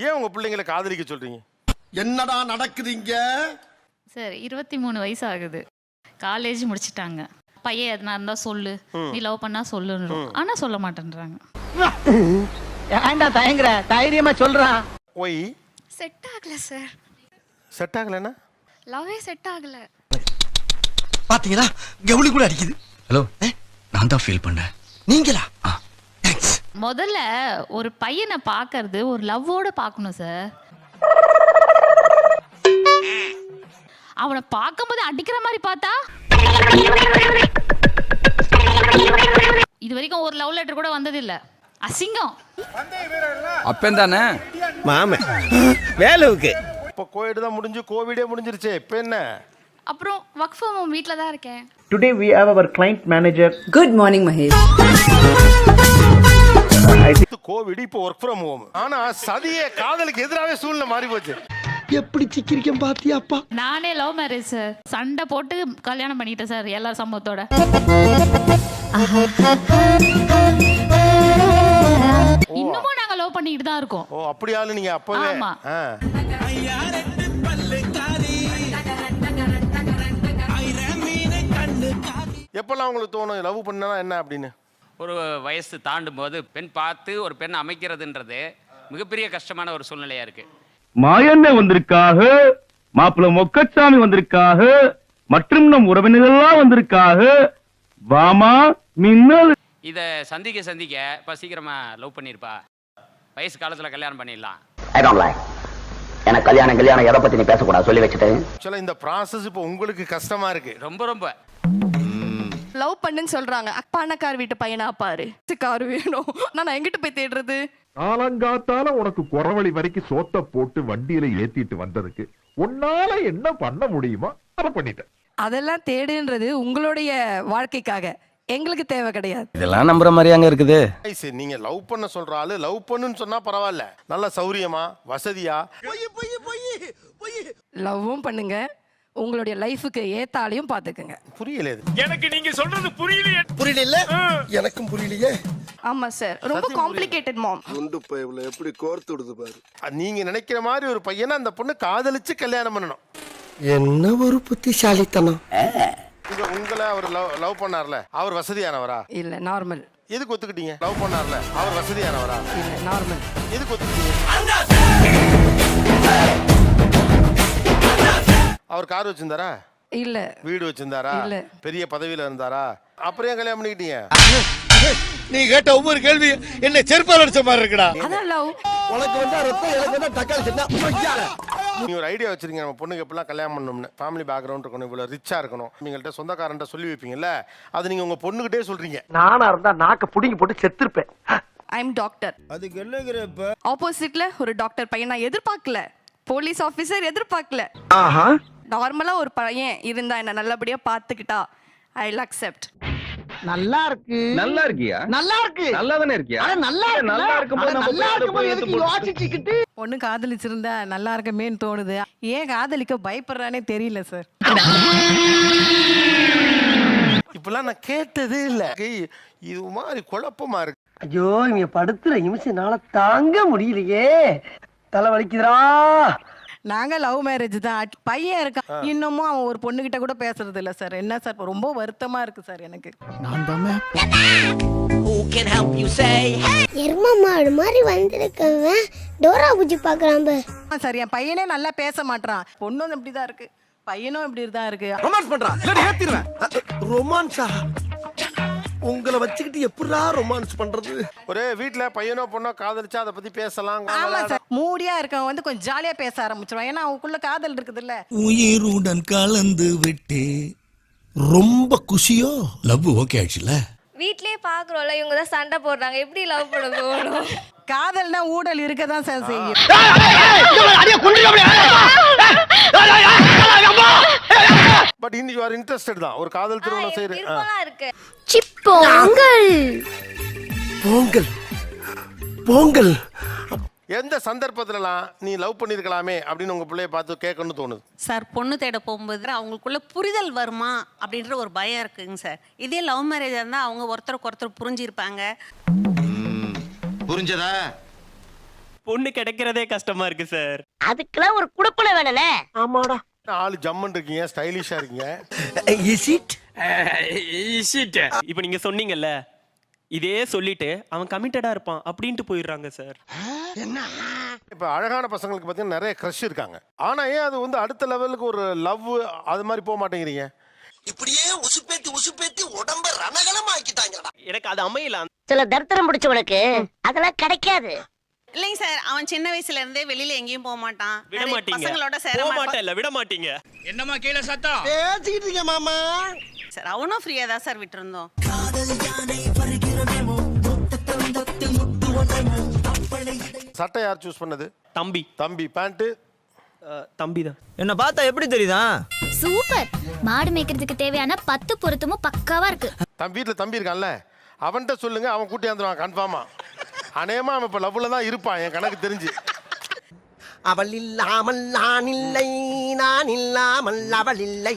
ஏன் உங்க பிள்ளைங்களை காதலிக்க சொல்றீங்க? என்னடா நடக்குதுங்க? சார் 23 வயசு ஆகுது, காலேஜ் முடிச்சிட்டாங்க. பையன் எதனா இருந்தா சொல்லு, நீ லவ் பண்ணா சொல்லுன்னு, ஆனா சொல்ல மாட்டேன்றாங்க. ஏன்டா தயங்குற? தைரியமா சொல்றான். ஒய் செட் ஆகல சார். செட் ஆகலன்னா லவ்வே செட் ஆகல. பாத்தீங்களா, கவுளி கூட அடிக்குது. ஹலோ, நான் தான் ஃபீல் பண்ணேன். நீங்களா? தேங்க்ஸ். முதல்ல ஒரு பையனை பார்க்கறது ஒரு லவ்வோட பார்க்கணும் சார். அவனை பார்க்கும்போது அடிக்கிற மாதிரி பார்த்தா, இது வரைக்கும் ஒரு லவ் லெட்டர் கூட வந்ததில்ல. அசிங்கம். அப்பந்தானே மாமே வேலுவுக்கு இப்போ கோவிட் தான் முடிஞ்சு, கோவிடே முடிஞ்சிருச்சே, இப்போ என்ன? அப்புறம் ஒர்க் ஃப்ரம் ஹோம் வீட்டில் தான் இருக்கேன். Today we have our client manager. Good morning, Mahesh. Covid இப்போ ஒர்க் ஃப்ரம் ஹோம். ஆனா சதியே காதலுக்கு எதிராகவே சூழ்நிலை மாறி போச்சு. எப்படி சிக்கிரிக்கம் பாத்தியாப்பா? நானே லவ் மேரேஜ் சார். சண்டை போட்டு கல்யாணம் பண்ணிட்டேன் சார், எல்லா சம்பவத்தோட. இன்னமும் நாங்க லவ் பண்ணிட்டு தான் இருக்கோம். ஓ, அப்படியாலும் நீங்க அப்பவே. ஆமா. எப்பெல்லாம் உங்களுக்கு தோணும் லவ் பண்ணா என்ன அப்படின்னு? ஒரு வயசு தாண்டும் போது பெண் பார்த்து ஒரு பெண் அமைக்கிறதுன்றது மிகப்பெரிய கஷ்டமான ஒரு சூழ்நிலையா இருக்கு. மாயண்ண வந்திருக்காக, மாப்பிள்ள மொக்கச்சாமி வந்திருக்காக, மற்றும் நம் உறவினர்கள்லாம் வந்திருக்காக. வாமா மின்னல். இத சந்திக்க சந்திக்க இப்ப சீக்கிரமா லவ் பண்ணிருப்பா, வயசு காலத்துல கல்யாணம் பண்ணிடலாம். எனக்கு கல்யாணம் எதை பத்தி நீ பேசக்கூடாது சொல்லி வச்சுட்டேன். ஆக்சுவலா இந்த ப்ராசஸ் இப்போ உங்களுக்கு கஷ்டமா இருக்கு. ரொம்ப ரொம்ப லவ் பண்ணுன்னு சொல்றாங்க. அப்பானக்கார் வீட்டு பையனா பாரு, காரு வேணும். நான் எங்கிட்ட போய் தேடுறது? காலங்காத்தால உனக்கு குறவழி வரைக்கும் சோத்த போட்டு வண்டியில ஏத்திட்டு வந்ததுக்கு உன்னால என்ன பண்ண முடியுமா அதை பண்ணிட்டேன். அதெல்லாம் தேடுன்றது உங்களுடைய வாழ்க்கைக்காக, எங்களுக்கு தேவை கிடையாது. இதெல்லாம் நம்புற மாதிரியாங்க இருக்குது. சரி, நீங்க லவ் பண்ண சொல்ற ஆளு லவ் பண்ணுன்னு சொன்னா பரவாயில்ல, நல்ல சௌரியமா வசதியா. லவ்வும் பண்ணுங்க, உங்களுடைய லைஃபுக்கு ஏத்தாலையும் பாத்துக்குங்க. புரியல இது. எனக்கு நீங்க சொல்றது புரியலையே. புரியல? எனக்கும் புரியலையே. ஆமா சார், ரொம்ப காம்ப்ளிகேட்டட் மாம். குண்டு பைப்ல எப்படி கோர்த்து விடுது பாரு. நீங்க நினைக்கிற மாதிரி ஒரு பையனை அந்த பொண்ணு காதலிச்சு கல்யாணம் பண்ணணும். என்ன ஒரு புத்திசாலித்தனம். உங்களை அவர் லவ் பண்ணார்ல, அவர் வசதியானவரா? இல்ல, நார்மல். எதுக்கு ஒத்துக்கிட்டீங்க? லவ் பண்ணார்ல, அவர் வசதியானவரா? இல்ல, நார்மல். எதுக்கு ஒத்துக்கிட்டீங்க? அவர் கார் வச்சிருந்தாரா? இல்ல. வீடு வச்சிருந்தாரா? இல்ல. பெரிய பதவியில இருந்தாரா? அப்புறம் ஏன் கல்யாணம் பண்ணிக்கிட்டீங்க? நீ கேட்ட ஒவ்வொரு கேள்வி என்ன செருப்பால் அடிச்ச மாதிரி இருக்குடா. அதான் லவ். உனக்கு வந்தா ரத்தம், எனக்கு வந்தா தக்காளி சட்னா. நீ ஒரு ஐடியா வச்சிருக்கீங்க, நம்ம பொண்ணுக்கு எப்படிலாம் கல்யாணம் பண்ணணும்னு. ஃபேமிலி பேக்ரவுண்ட் இருக்கணும், இவ்வளோ ரிச்சா இருக்கணும், நீங்கள்ட்ட சொந்தக்காரன்ட்ட சொல்லி வைப்பீங்கல்ல, அது நீங்க உங்க பொண்ணுகிட்டே சொல்றீங்க. நானா இருந்தா நாக்க புடிங்கி போட்டு செத்துருப்பேன். I am doctor. அதுக்கு என்னங்கறப்ப ஆப்போசிட்ல ஒரு டாக்டர் பையன் நான் எதிர்பார்க்கல, போலீஸ் ஆபீசர் எதிர்பார்க்கல. ஆஹா. நார்மலா ஒரு பையன் இருந்தா என்ன நல்லபடியா பாத்துக்கிட்டா ஐ வில் அக்செப்ட். நல்லா இருக்கு. நல்லா இருக்கியா? நல்லா இருக்கு. நல்லா தானே இருக்கியா? அட நல்லா இருக்கு. நல்லா இருக்கும்போது நம்ம நல்லா போய் இருக்கும்போது எடுத்து எதுக்கு போட்டு- யோசிச்சுக்கிட்டு? ஒண்ணு காதலிச்சிருந்தா நல்லா இருக்கமேன்னு தோணுது. ஏன் காதலிக்க பயப்படுறானே தெரியல சார். இப்பெல்லாம் நான் கேட்டதே இல்லை. இது மாதிரி குழப்பமா இருக்கு. ஐயோ, இவங்க படுத்துற நிமிஷம்னால தாங்க முடியலையே. தலை வலிக்குதுடா. நாங்க லவ் மேரேஜ் தான். பையன் இருக்கான், இன்னமும் அவன் ஒரு பொண்ணுகிட்ட கூட பேசுறது இல்ல சார். என்ன சார், ரொம்ப வருத்தமா இருக்கு சார் எனக்கு. எரும மாடு மாதிரி வந்திருக்கவன் டோரா பூஜி பாக்குறான். சரி, என் பையனே நல்லா பேச மாட்டான். பொண்ணும் இப்படிதான் இருக்கு, பையனும் இப்படி தான் இருக்கு. ரொமான்ஸ் பண்றான். இல்ல ஏத்திடுவேன். ரொமான்ஸா? உங்களை வச்சுக்கிட்டு எப்படிடா ரொமான்ஸ் பண்றது? ஒரு வீட்டுல பையனோ பொண்ணோ காதலிச்சா அதை பத்தி பேசலாம். ஆமா சார், மூடியா இருக்கவன் வந்து கொஞ்சம் ஜாலியா பேச ஆரம்பிச்சிருவான். ஏன்னா அவனுக்குள்ள காதல் இருக்குது இல்ல. உயிருடன் கலந்து விட்டு ரொம்ப குஷியோ. லவ் ஓகே ஆயிடுச்சுல. வீட்லயே பாக்குறோம்ல, இவங்க தான் சண்டை போடுறாங்க, எப்படி லவ் பண்ண போகணும்? காதல்னா ஊடல் இருக்கதான் சார் செய்யும். பட் யூ ஆர் இன்ட்ரெஸ்டட் தான் ஒரு காதல் திருமணம் செய்யறது. இருக்கு. சிப்போங்கள் பொங்கல் பொங்கல். எந்த சந்தர்ப்பத்துலலாம் நீ லவ் பண்ணிருக்கலாமே அப்படின்னு உங்க பிள்ளைய பார்த்து கேட்கணும்னு தோணுது? சார், பொண்ணு தேட போகும்போது அவங்களுக்குள்ள புரிதல் வருமா அப்படின்ற ஒரு பயம் இருக்குங்க சார். இதே லவ் மேரேஜாக இருந்தால் அவங்க ஒருத்தருக்கு ஒருத்தர் புரிஞ்சிருப்பாங்க. புரிஞ்சதா? பொண்ணு கிடைக்கிறதே கஷ்டமா இருக்கு சார். அதுக்கெல்லாம் ஒரு குடுப்பன வேணும்னே. ஆமாடா. ஆளு ஜம்முன்னு இருக்கீங்க, ஸ்டைலிஷா இருக்கீங்க. இஸ் இட் இப்போ நீங்க சொன்னீங்கல்ல, இதே சொல்லிட்டு அவன் கமிட்டடா இருப்பான் அப்படின்ட்டு போயிடுறாங்க சார். இப்ப அழகான பசங்களுக்கு பார்த்தீங்கன்னா நிறைய க்ரஷ் இருக்காங்க. ஆனா ஏன் அது வந்து அடுத்த லெவலுக்கு ஒரு லவ் அது மாதிரி போக மாட்டேங்கிறீங்க? இப்படியே உசுப்பேத்தி உடம்ப ரணகலம் ஆக்கிட்டாங்கடா. எனக்கு அது அமையல. சில தரித்திரம் பிடிச்சவனுக்கு அதெல்லாம் கிடைக்காது. இல்லைங்க சார், அவன் சின்ன வயசுல இருந்தே வெளியில எங்கேயும் போக மாட்டான். விட நிறைய மாட்டீங்க. பசங்களோட சேர போக மாட்டான். மாட்டேன் இல்ல, விட மாட்டீங்க. என்னம்மா கீழே சத்தம்? பேசிக்கிட்டு இருக்கேன் மாமா. சார் அவனும் ஃப்ரீயா தான் சார் விட்டுருந்தோம். சட்டை யார் சூஸ் பண்ணது? தம்பி. தம்பி. பேண்ட்? தம்பி தான். என்ன பார்த்தா எப்படி தெரியுதா? சூப்பர். மாடு மேய்க்கிறதுக்கு தேவையான 10 பொருத்தமும் பக்காவா இருக்கு. வீட்டில் தம்பி இருக்கான்ல, அவன்கிட்ட சொல்லுங்க, அவன் கூட்டி வந்துடுவான் கன்ஃபார்மா. அநேகமா அவன் இப்போ லவ்ல தான் இருப்பான் என் கணக்கு தெரிஞ்சு. அவள் இல்லாமல் நான் இல்லை, நான் இல்லாமல் அவள் இல்லை.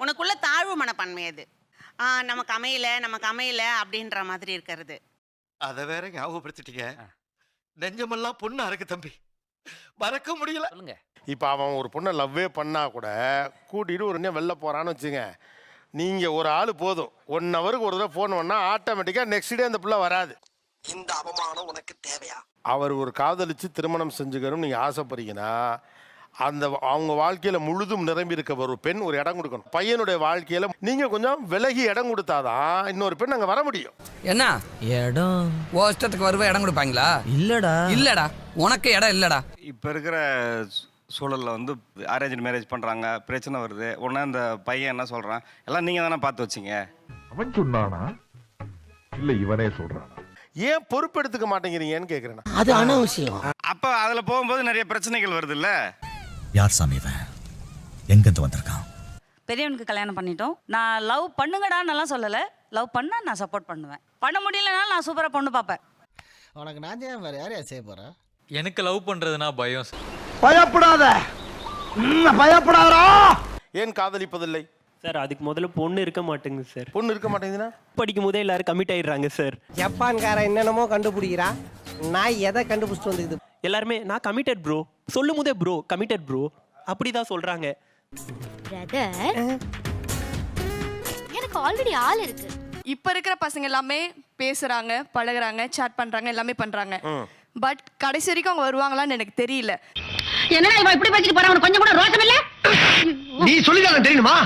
உனக்குள்ள தாழ்வு மனப்பான்மை அது. நமக்கு அமையல அப்படின்ற மாதிரி இருக்கிறது. அத வேற ஞாபகப்படுத்திட்டீங்க. நெஞ்சமெல்லாம் பொண்ணா இருக்கு தம்பி, மறக்க முடியல. சொல்லுங்க. இப்போ அவன் ஒரு பொண்ணை லவ்வே பண்ணா கூட கூட்டிட்டு ஒரு இன்னும் வெளில போறான்னு வச்சுங்க, நீங்க ஒரு ஆள் போதும், 1 ஹவருக்கு ஒரு தடவை ஃபோன் பண்ணா ஆட்டோமேட்டிக்கா நெக்ஸ்ட் டே அந்த பிள்ளை வராது. இந்த அவமானம் உனக்கு தேவையா? அவர் ஒரு காதலிச்சு திருமணம் செஞ்சுக்கணும் நீங்க ஆசைப்படுறீங்கன்னா, அந்த அவங்க வாழ்க்கையில முழுதும் நிரம்பி இருக்க ஒரு பெண் ஒரு இடம் கொடுக்கணும். பையனுடைய வாழ்க்கையில நீங்க கொஞ்சம் விலகி இடம் கொடுத்தாதான் இன்னொரு பெண் அங்க வர முடியும். என்ன இடம் இஷ்டத்துக்கு வருவ இடம் கொடுப்பாங்களா? இல்லடா. இல்லடா, உனக்கு இடம் இல்லடா. இப்போ இருக்கிற சூழலில் வந்து அரேஞ்ச் மேரேஜ் பண்ணுறாங்க, பிரச்சனை வருது. உடனே இந்த பையன் என்ன சொல்கிறான், எல்லாம் நீங்கள் தானே பார்த்து வச்சிங்க. அவன் சொன்னானா இல்ல இவனே சொல்றானா? ஏன் பொறுப்பு எடுத்துக்க மாட்டேங்கிறீங்கன்னு கேட்குறேன். அது அனாவசியம். அப்போ அதில் போகும்போது நிறைய பிரச்சனைகள் வருது இல்லை? யார் சாமி இவன்? எங்கிருந்து வந்திருக்கான்? பெரியவனுக்கு கல்யாணம் பண்ணிட்டோம். நான் லவ் பண்ணுங்கடான்னு எல்லாம் சொல்லல. லவ் பண்ணா நான் சப்போர்ட் பண்ணுவேன். பண்ண முடியலனாலும் நான் சூப்பரா பொண்ணு பார்ப்பேன். உனக்கு நான் தான் வேற யாரையா செய்ய போறேன்? எனக்கு லவ் பண்றதுனா பயம். பயப்படாத. பயப்படாதடா. ஏன் காதலிப்பதில்லை? சார் அதுக்கு முதல்ல பொண்ணு இருக்க மாட்டேங்குது சார். பொண்ணு இருக்க மாட்டேங்குதுன்னா படிக்கும் போதே எல்லாரும் கமிட் ஆயிடுறாங்க சார். ஜப்பான்காரன் என்னென்னமோ கண்டுபிடிக்கிறா, நான் எதை கண்டுபிடிச்சிட்டு வந்து எல்லாருமே நான் கமிட்டட் ப்ரோ சொல்லும் போதே ப்ரோ கமிட்டட் ப்ரோ அப்படிதான் சொல்றாங்க. பிரதர், எனக்கு ஆல்ரெடி ஆள் இருக்கு. இப்ப இருக்கிற பசங்க எல்லாமே பேசுறாங்க, பழகுறாங்க, சாட் பண்றாங்க, எல்லாமே பண்றாங்க. பட் கடைசி வரைக்கும் அவங்க வருவாங்களான்னு எனக்கு தெரியல. என்னடா இவன் இப்படி பேசிட்டு போறான்? கொஞ்சம் கூட ரோஷம் இல்ல. நீ சொல்லிதான் தெரியுமா?